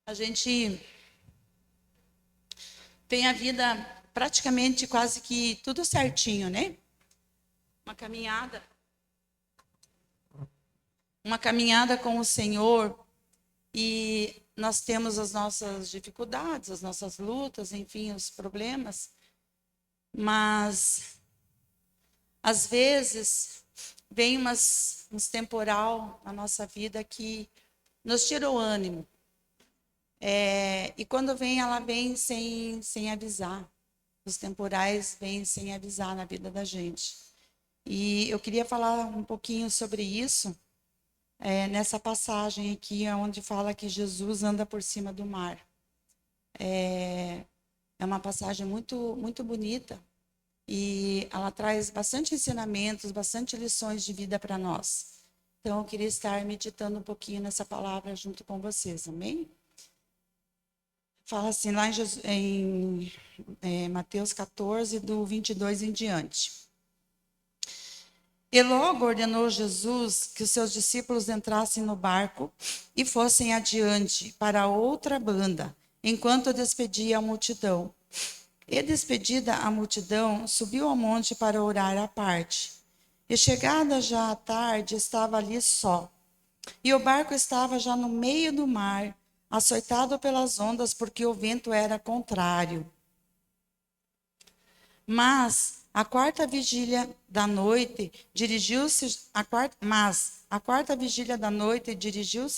A gente tem a vida praticamente quase que tudo certinho, né? Uma caminhada. Uma caminhada com o Senhor, e nós temos as nossas dificuldades, as nossas lutas, enfim, os problemas. Mas, às vezes, vem uns temporal na nossa vida que nos tira o ânimo. E quando vem, ela vem sem avisar. Os temporais vêm sem avisar na vida da gente. E eu queria falar um pouquinho sobre isso, nessa passagem aqui, onde fala que Jesus anda por cima do mar. É uma passagem muito, muito bonita, e ela traz bastante ensinamentos, bastante lições de vida para nós. Então, eu queria estar meditando um pouquinho nessa palavra junto com vocês, amém? Fala assim, lá em Mateus 14, do 22 em diante. E logo ordenou Jesus que os seus discípulos entrassem no barco e fossem adiante para outra banda, enquanto despedia a multidão. E despedida a multidão, subiu ao monte para orar à parte. E chegada já a tarde, estava ali só. E o barco estava já no meio do mar, açoitado pelas ondas, porque o vento era contrário. Mas a quarta vigília da noite dirigiu-se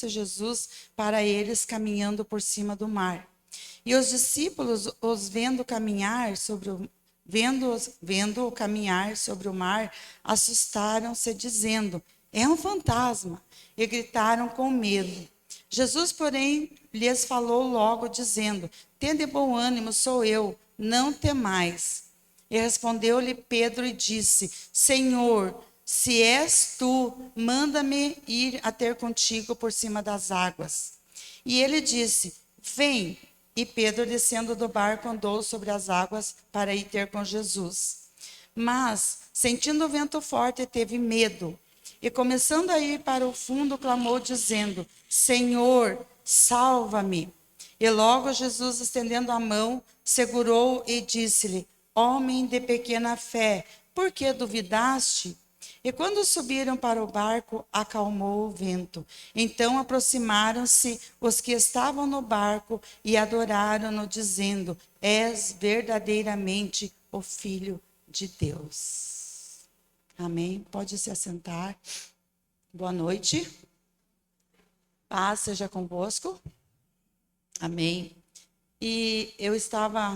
Jesus para eles caminhando por cima do mar. E os discípulos, os vendo caminhar vendo-o caminhar sobre o mar, assustaram-se, dizendo: é um fantasma, e gritaram com medo. Jesus, porém, lhes falou logo, dizendo: tende bom ânimo, sou eu, não temais. E respondeu-lhe Pedro e disse: Senhor, se és tu, manda-me ir a ter contigo por cima das águas. E ele disse: vem. E Pedro, descendo do barco, andou sobre as águas para ir ter com Jesus. Mas, sentindo o vento forte, teve medo. E começando a ir para o fundo, clamou, dizendo: Senhor, salva-me. E logo Jesus, estendendo a mão, segurou e disse-lhe: homem de pequena fé, por que duvidaste? E quando subiram para o barco, acalmou o vento. Então aproximaram-se os que estavam no barco e adoraram-no, dizendo: és verdadeiramente o Filho de Deus. Amém? Pode se assentar. Boa noite. Paz seja convosco. Amém. E eu estava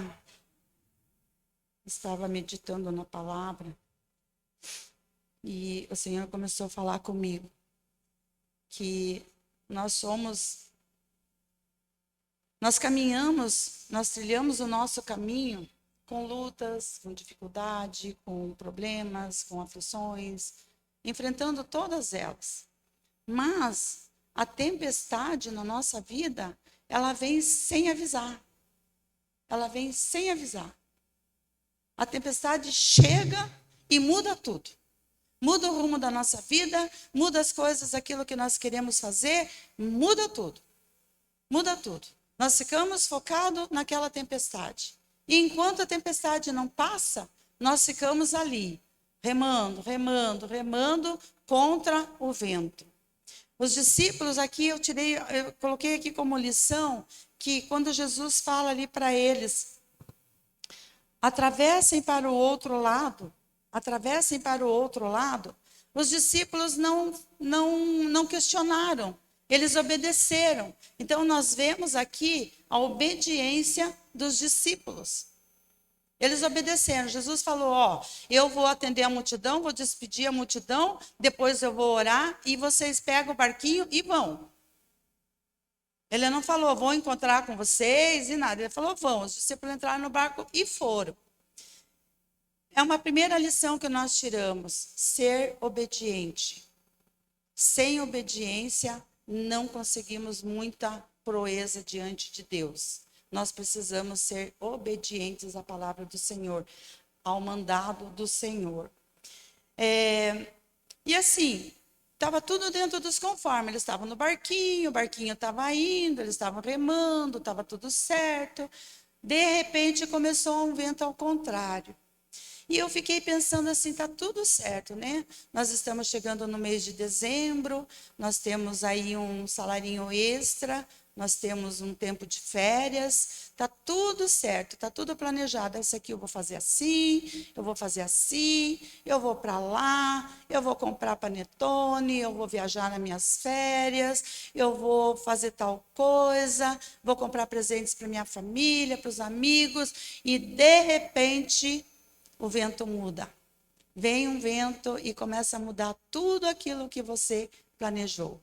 meditando na palavra, e o Senhor começou a falar comigo que nós caminhamos, nós trilhamos o nosso caminho com lutas, com dificuldade, com problemas, com aflições, enfrentando todas elas. Mas a tempestade na nossa vida, ela vem sem avisar. Ela vem sem avisar. A tempestade chega e muda tudo. Muda o rumo da nossa vida, muda as coisas, aquilo que nós queremos fazer, muda tudo. Muda tudo. Nós ficamos focados naquela tempestade. E enquanto a tempestade não passa, nós ficamos ali, remando, remando, remando contra o vento. Os discípulos aqui, eu coloquei aqui como lição, que quando Jesus fala ali para eles: atravessem para o outro lado, os discípulos não questionaram, eles obedeceram. Então, nós vemos aqui a obediência dos discípulos. Eles obedeceram. Jesus falou: eu vou atender a multidão, vou despedir a multidão, depois eu vou orar, e vocês pegam o barquinho e vão. Ele não falou: vou encontrar com vocês e nada. Ele falou: vão. Os discípulos entraram no barco e foram. É uma primeira lição que nós tiramos: ser obediente. Sem obediência, não conseguimos muita proeza diante de Deus. Nós precisamos ser obedientes à palavra do Senhor, ao mandado do Senhor. E assim, estava tudo dentro dos conformes. Eles estavam no barquinho, o barquinho estava indo, eles estavam remando, estava tudo certo. De repente, começou um vento ao contrário. E eu fiquei pensando assim, está tudo certo, né? Nós estamos chegando no mês de dezembro, nós temos aí um salarinho extra, nós temos um tempo de férias, está tudo certo, está tudo planejado. Esse aqui eu vou fazer assim, eu vou fazer assim, eu vou para lá, eu vou comprar panetone, eu vou viajar nas minhas férias, eu vou fazer tal coisa, vou comprar presentes para minha família, para os amigos, e de repente o vento muda. Vem um vento e começa a mudar tudo aquilo que você planejou.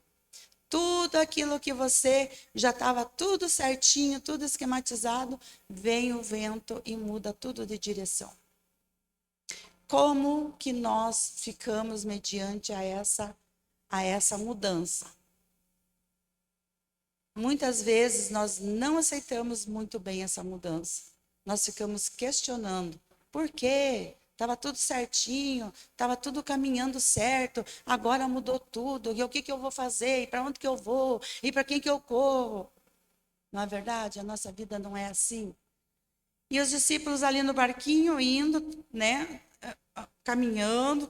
Tudo aquilo que você já estava tudo certinho, tudo esquematizado, vem o vento e muda tudo de direção. Como que nós ficamos mediante a essa mudança? Muitas vezes nós não aceitamos muito bem essa mudança. Nós ficamos questionando. Por quê? Estava tudo certinho, estava tudo caminhando certo, agora mudou tudo, e o que eu vou fazer, e para onde que eu vou, e para quem que eu corro? Não é verdade? A nossa vida não é assim. E os discípulos ali no barquinho, indo, né, caminhando,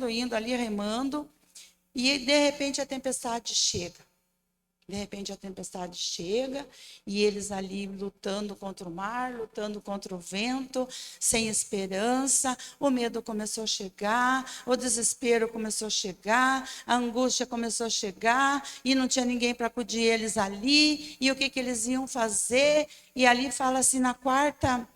indo ali remando, e de repente a tempestade chega. De repente a tempestade chega e eles ali lutando contra o mar, lutando contra o vento, sem esperança. O medo começou a chegar, o desespero começou a chegar, a angústia começou a chegar e não tinha ninguém para acudir eles ali. E o que eles iam fazer? E ali fala assim na quarta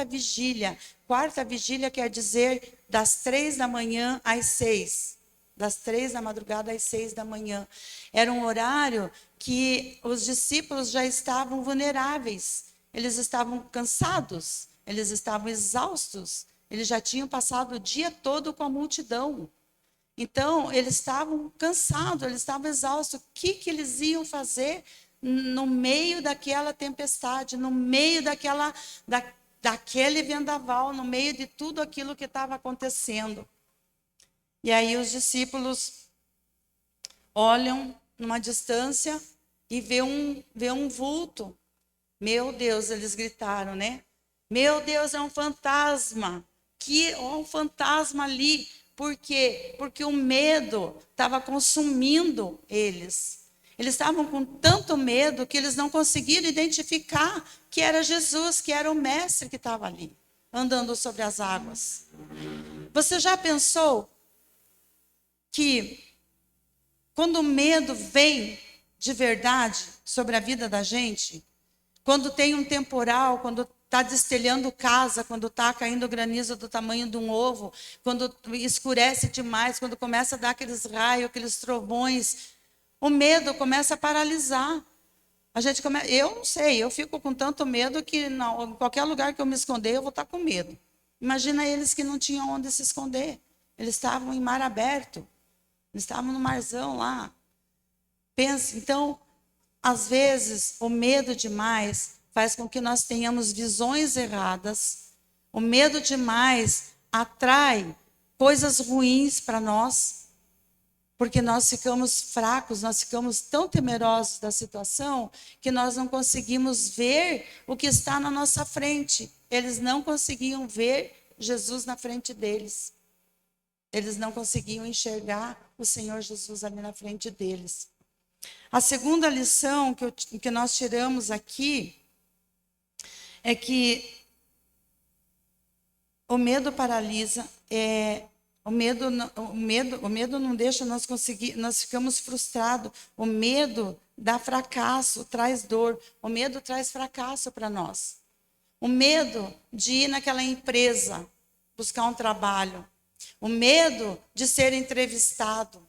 vigília. Quarta vigília quer dizer das 3 da manhã às 6. Das 3 da madrugada às 6 da manhã. Era um horário que os discípulos já estavam vulneráveis. Eles estavam cansados, eles estavam exaustos. Eles já tinham passado o dia todo com a multidão. Então, eles estavam cansados, eles estavam exaustos. O que eles iam fazer no meio daquela tempestade, no meio daquele vendaval, no meio de tudo aquilo que estava acontecendo? E aí os discípulos olham numa distância e vê um vulto. Meu Deus, eles gritaram, né? Meu Deus, é um fantasma. Um fantasma ali. Por quê? Porque o medo estava consumindo eles. Eles estavam com tanto medo que eles não conseguiram identificar que era Jesus, que era o mestre que estava ali, andando sobre as águas. Você já pensou que quando o medo vem de verdade sobre a vida da gente, quando tem um temporal, quando está destelhando casa, quando está caindo granizo do tamanho de um ovo, quando escurece demais, quando começa a dar aqueles raios, aqueles trovões, o medo começa a paralisar. Eu não sei, eu fico com tanto medo que em qualquer lugar que eu me esconder, eu vou estar com medo. Imagina eles que não tinham onde se esconder. Eles estavam em mar aberto. Eles estavam no marzão lá. Pensa, então, às vezes, o medo demais faz com que nós tenhamos visões erradas. O medo demais atrai coisas ruins para nós, porque nós ficamos fracos, nós ficamos tão temerosos da situação que nós não conseguimos ver o que está na nossa frente. Eles não conseguiam ver Jesus na frente deles. Eles não conseguiam enxergar o Senhor Jesus ali na frente deles. A segunda lição que nós tiramos aqui é que o medo paralisa, o medo não deixa nós conseguir, nós ficamos frustrados. O medo dá fracasso, traz dor. O medo traz fracasso para nós. O medo de ir naquela empresa buscar um trabalho. O medo de ser entrevistado.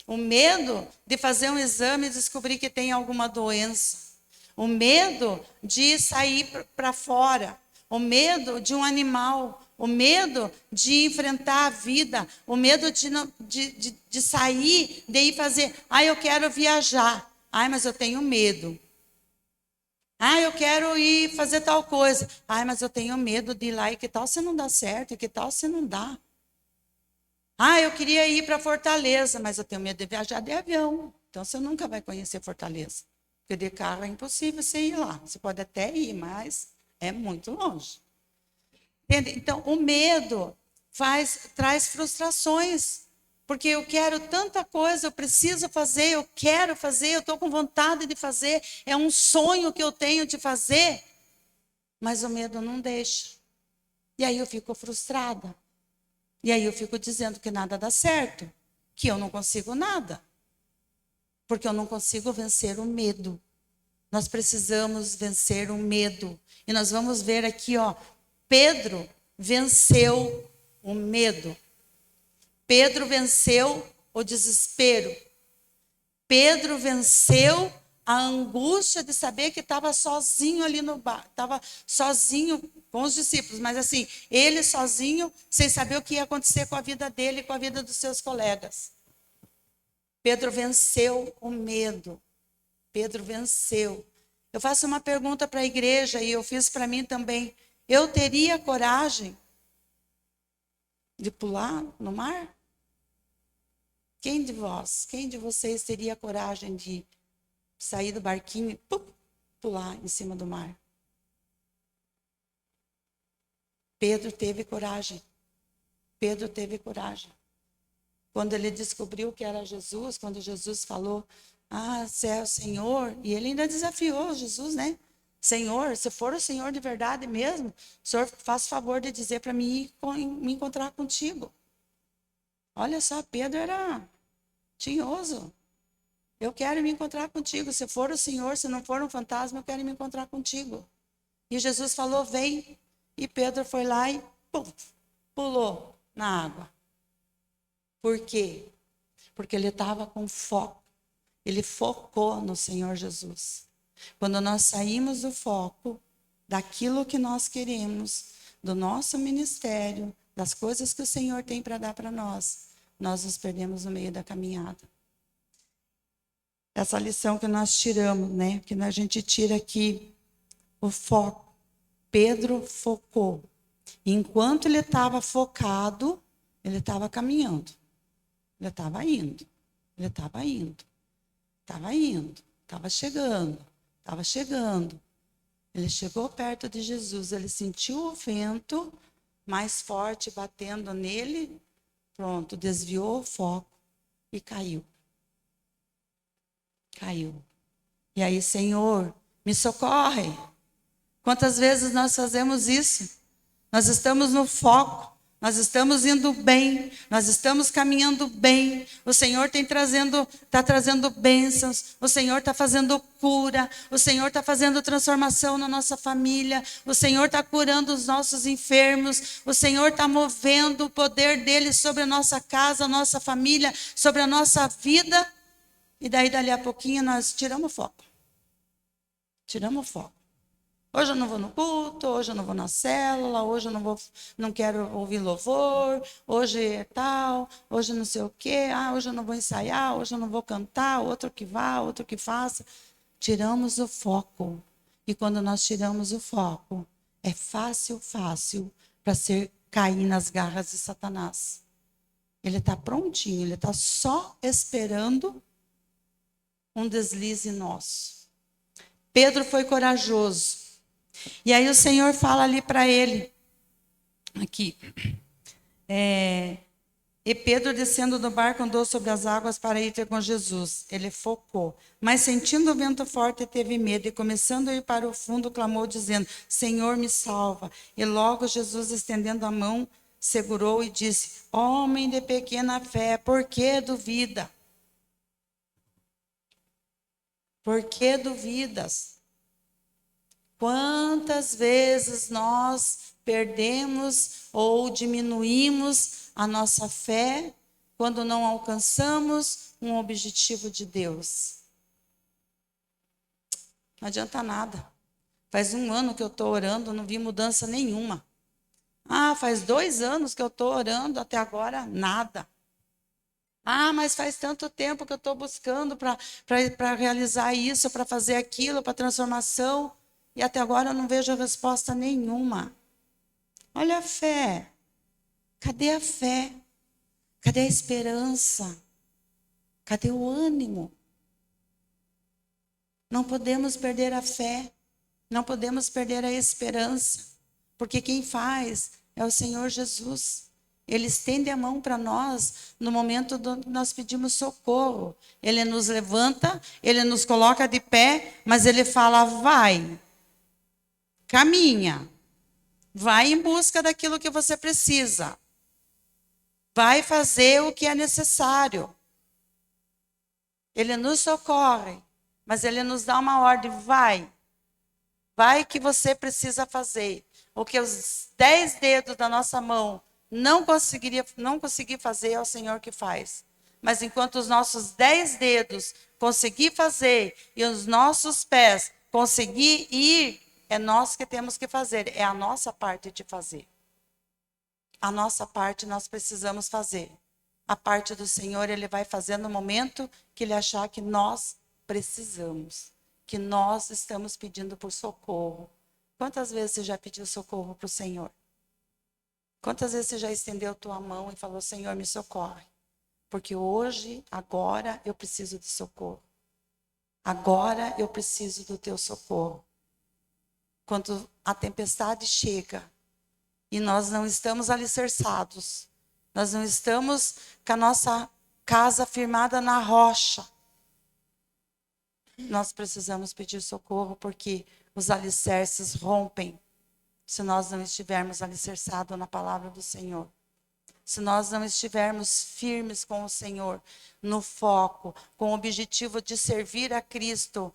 O medo de fazer um exame e descobrir que tem alguma doença. O medo de sair para fora. O medo de um animal. O medo de enfrentar a vida. O medo de sair, de ir fazer. Eu quero viajar. Mas eu tenho medo. Eu quero ir fazer tal coisa. Mas eu tenho medo de ir lá. E que tal se não dá certo? E que tal se não dá? Ah, eu queria ir para Fortaleza, mas eu tenho medo de viajar de avião. Então você nunca vai conhecer Fortaleza. Porque de carro é impossível você ir lá. Você pode até ir, mas é muito longe. Entende? Então, o medo traz frustrações. Porque eu quero tanta coisa, eu preciso fazer, eu quero fazer, eu estou com vontade de fazer, é um sonho que eu tenho de fazer, mas o medo não deixa. E aí eu fico frustrada. E aí eu fico dizendo que nada dá certo, que eu não consigo nada, porque eu não consigo vencer o medo. Nós precisamos vencer o medo. E nós vamos ver aqui, ó, Pedro venceu o medo. Pedro venceu o desespero. Pedro venceu a angústia de saber que estava sozinho ali no bar, estava sozinho com os discípulos, mas assim, ele sozinho, sem saber o que ia acontecer com a vida dele e com a vida dos seus colegas. Pedro venceu o medo. Pedro venceu. Eu faço uma pergunta para a igreja e eu fiz para mim também. Eu teria coragem de pular no mar? Quem de vocês teria coragem de sair do barquinho e pular em cima do mar? Pedro teve coragem. Pedro teve coragem. Quando ele descobriu que era Jesus, quando Jesus falou, ah, você é o Senhor, e ele ainda desafiou Jesus, né? Senhor, se for o Senhor de verdade mesmo, o Senhor faz favor de dizer para mim me encontrar contigo. Olha só, Pedro era tinhoso. Eu quero me encontrar contigo. Se for o Senhor, se não for um fantasma, eu quero me encontrar contigo. E Jesus falou, vem. E Pedro foi lá e pulou na água. Por quê? Porque ele estava com foco. Ele focou no Senhor Jesus. Quando nós saímos do foco, daquilo que nós queremos, do nosso ministério, das coisas que o Senhor tem para dar para nós nos perdemos no meio da caminhada. Essa lição que nós tiramos, né? Que a gente tira aqui o foco. Pedro focou. Enquanto ele estava focado, ele estava caminhando. Ele estava indo. Ele estava indo. Estava indo. Estava chegando. Estava chegando. Ele chegou perto de Jesus. Ele sentiu o vento mais forte batendo nele. Pronto, desviou o foco e caiu. Caiu. E aí, Senhor, me socorre. Quantas vezes nós fazemos isso? Nós estamos no foco, nós estamos indo bem, nós estamos caminhando bem. O Senhor está trazendo bênçãos, o Senhor está fazendo cura, o Senhor está fazendo transformação na nossa família, o Senhor está curando os nossos enfermos, o Senhor está movendo o poder dele sobre a nossa casa, a nossa família, sobre a nossa vida. E daí, dali a pouquinho, nós tiramos o foco. Tiramos o foco. Hoje eu não vou no culto, hoje eu não vou na célula, hoje eu não quero ouvir louvor, hoje é tal, hoje não sei o quê, hoje eu não vou ensaiar, hoje eu não vou cantar, outro que vá, outro que faça. Tiramos o foco. E quando nós tiramos o foco, é fácil para cair nas garras de Satanás. Ele está prontinho, ele está só esperando um deslize nosso. Pedro foi corajoso. E aí o Senhor fala ali para ele, aqui, e Pedro descendo do barco andou sobre as águas para ir ter com Jesus. Ele focou, mas sentindo o vento forte teve medo e começando a ir para o fundo clamou dizendo, Senhor me salva. E logo Jesus estendendo a mão segurou e disse, homem de pequena fé, por que duvida? Por que duvidas? Quantas vezes nós perdemos ou diminuímos a nossa fé quando não alcançamos um objetivo de Deus? Não adianta nada. Faz 1 ano que eu estou orando, não vi mudança nenhuma. Faz 2 anos que eu estou orando, até agora nada. Mas faz tanto tempo que eu estou buscando para realizar isso, para fazer aquilo, para transformação. E até agora eu não vejo resposta nenhuma. Olha a fé. Cadê a fé? Cadê a esperança? Cadê o ânimo? Não podemos perder a fé, não podemos perder a esperança, porque quem faz é o Senhor Jesus. Ele estende a mão para nós no momento que nós pedimos socorro. Ele nos levanta, ele nos coloca de pé, mas ele fala: vai, caminha, vai em busca daquilo que você precisa, vai fazer o que é necessário. Ele nos socorre, mas ele nos dá uma ordem: vai que você precisa fazer. O que os 10 dedos da nossa mão não conseguir fazer, é o Senhor que faz. Mas enquanto os nossos 10 dedos conseguir fazer e os nossos pés conseguir ir, é nós que temos que fazer, é a nossa parte de fazer. A nossa parte nós precisamos fazer. A parte do Senhor ele vai fazer no momento que ele achar que nós precisamos, que nós estamos pedindo por socorro. Quantas vezes você já pediu socorro para o Senhor? Quantas vezes você já estendeu tua mão e falou: Senhor, me socorre? Porque hoje, agora, eu preciso de socorro. Agora eu preciso do teu socorro. Quando a tempestade chega e nós não estamos alicerçados, nós não estamos com a nossa casa firmada na rocha, nós precisamos pedir socorro, porque os alicerces rompem se nós não estivermos alicerçados na palavra do Senhor. Se nós não estivermos firmes com o Senhor, no foco, com o objetivo de servir a Cristo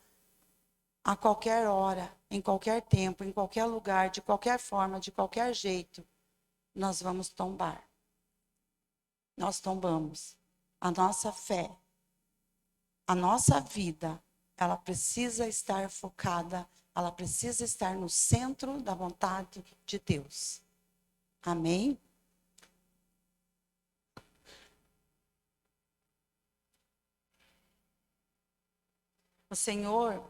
a qualquer hora, em qualquer tempo, em qualquer lugar, de qualquer forma, de qualquer jeito, nós vamos tombar. Nós tombamos. A nossa fé, a nossa vida, ela precisa estar focada, ela precisa estar no centro da vontade de Deus. Amém? O Senhor,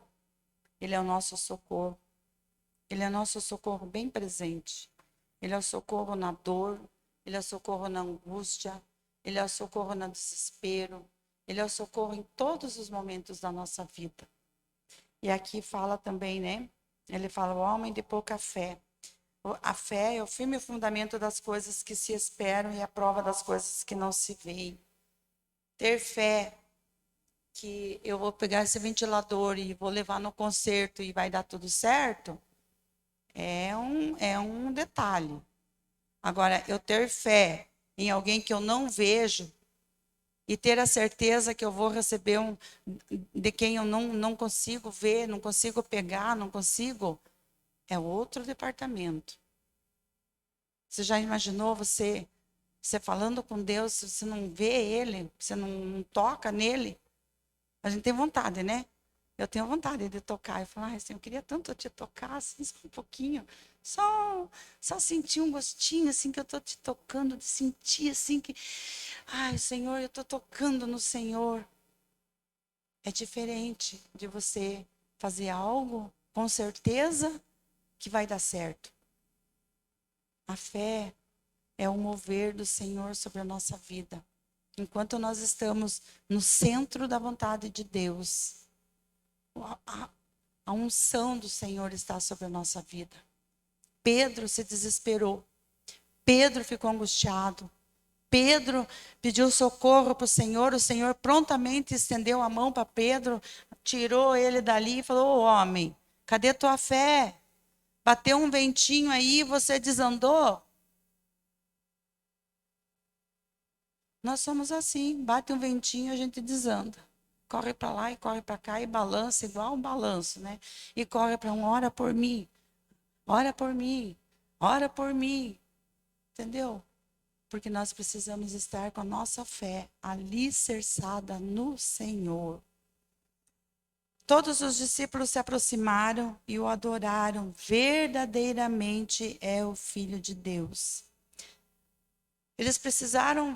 ele é o nosso socorro. Ele é o nosso socorro bem presente. Ele é o socorro na dor, ele é o socorro na angústia, ele é o socorro no desespero, ele é o socorro em todos os momentos da nossa vida. E aqui fala também, né? Ele fala: o homem de pouca fé. A fé é o firme fundamento das coisas que se esperam e a prova das coisas que não se veem. Ter fé que eu vou pegar esse ventilador e vou levar no concerto e vai dar tudo certo, é um detalhe. Agora, eu ter fé em alguém que eu não vejo e ter a certeza que eu vou receber de quem eu não consigo ver, não consigo pegar, não consigo, é outro departamento. Você já imaginou você falando com Deus, você não vê Ele, você não toca nele? A gente tem vontade, né? Eu tenho vontade de tocar. Eu falo: ai, Senhor, eu queria tanto te tocar, assim, só um pouquinho. Só sentir um gostinho, assim, que eu estou te tocando, de sentir, assim, que... ai, Senhor, eu estou tocando no Senhor. É diferente de você fazer algo com certeza que vai dar certo. A fé é o mover do Senhor sobre a nossa vida. Enquanto nós estamos no centro da vontade de Deus, a unção do Senhor está sobre a nossa vida. Pedro se desesperou. Pedro ficou angustiado. Pedro pediu socorro para o Senhor prontamente estendeu a mão para Pedro, tirou ele dali e falou: ô homem, cadê tua fé? Bateu um ventinho aí, você desandou? Nós somos assim, bate um ventinho, a gente desanda. Corre para lá e corre para cá e balança igual um balanço, né? E corre para ora por mim, ora por mim, ora por mim. Entendeu? Porque nós precisamos estar com a nossa fé alicerçada no Senhor. Todos os discípulos se aproximaram e o adoraram. Verdadeiramente é o Filho de Deus. Eles precisaram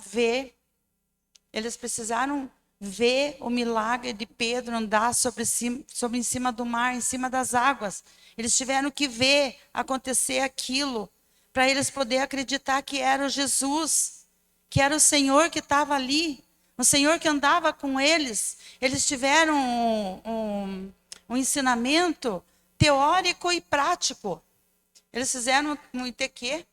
ver o milagre de Pedro andar sobre em cima do mar, em cima das águas. Eles tiveram que ver acontecer aquilo para eles poderem acreditar que era o Jesus, que era o Senhor que estava ali, o Senhor que andava com eles. Eles tiveram um ensinamento teórico e prático. Eles fizeram um ITQ,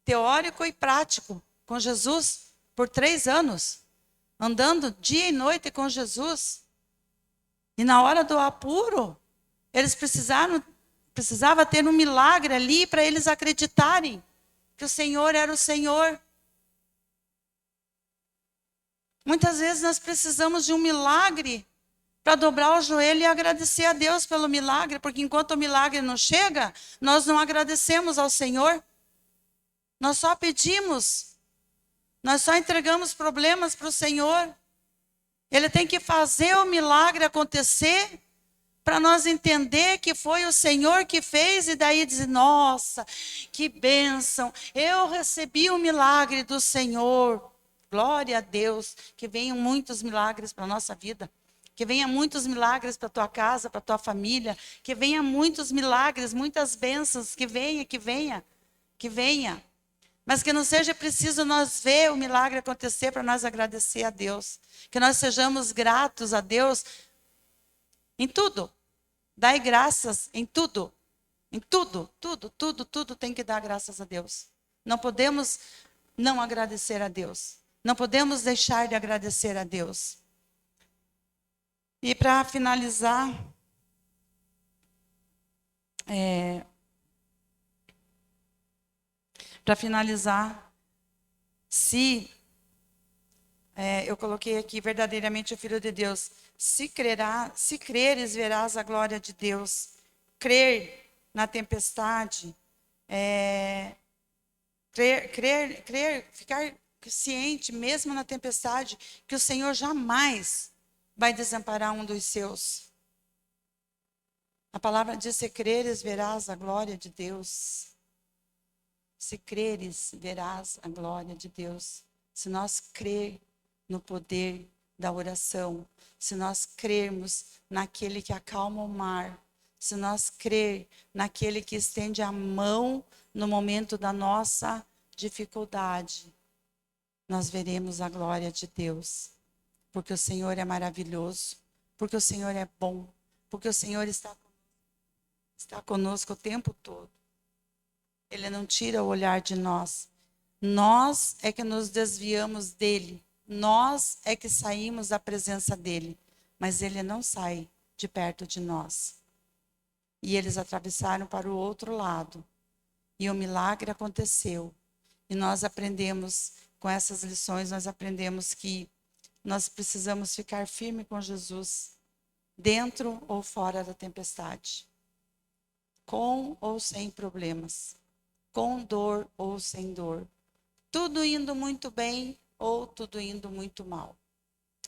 teórico e prático, com Jesus, por 3 anos, andando dia e noite com Jesus. E na hora do apuro, eles precisava ter um milagre ali para eles acreditarem que o Senhor era o Senhor. Muitas vezes nós precisamos de um milagre para dobrar o joelho e agradecer a Deus pelo milagre, porque enquanto o milagre não chega, nós não agradecemos ao Senhor. Nós só pedimos, nós só entregamos problemas para o Senhor. Ele tem que fazer o milagre acontecer para nós entender que foi o Senhor que fez e daí dizer, nossa, que bênção, eu recebi o milagre do Senhor. Glória a Deus, que venham muitos milagres para a nossa vida, que venham muitos milagres para a tua casa, para a tua família, que venham muitos milagres, muitas bênçãos, que venha, que venha, que venha. Mas que não seja preciso nós ver o milagre acontecer para nós agradecer a Deus. Que nós sejamos gratos a Deus em tudo. Dai graças em tudo. Em tudo, tudo tem que dar graças a Deus. Não podemos não agradecer a Deus. Não podemos deixar de agradecer a Deus. E para finalizar, eu coloquei aqui, verdadeiramente o Filho de Deus, se creres, verás a glória de Deus. Crer na tempestade, ficar ciente, mesmo na tempestade, que o Senhor jamais vai desamparar um dos seus. A palavra diz, se creres, verás a glória de Deus. Se creres, verás a glória de Deus. Se nós crer no poder da oração, se nós crermos naquele que acalma o mar, se nós crer naquele que estende a mão no momento da nossa dificuldade, nós veremos a glória de Deus. Porque o Senhor é maravilhoso, porque o Senhor é bom, porque o Senhor está conosco o tempo todo. Ele não tira o olhar de nós. Nós é que nos desviamos dele. Nós é que saímos da presença dele. Mas ele não sai de perto de nós. E eles atravessaram para o outro lado. E o milagre aconteceu. E nós aprendemos, com essas lições, nós aprendemos que nós precisamos ficar firme com Jesus, dentro ou fora da tempestade. Com ou sem problemas. Com dor ou sem dor. Tudo indo muito bem ou tudo indo muito mal.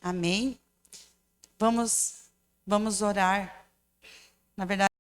Amém? Vamos orar. Na verdade,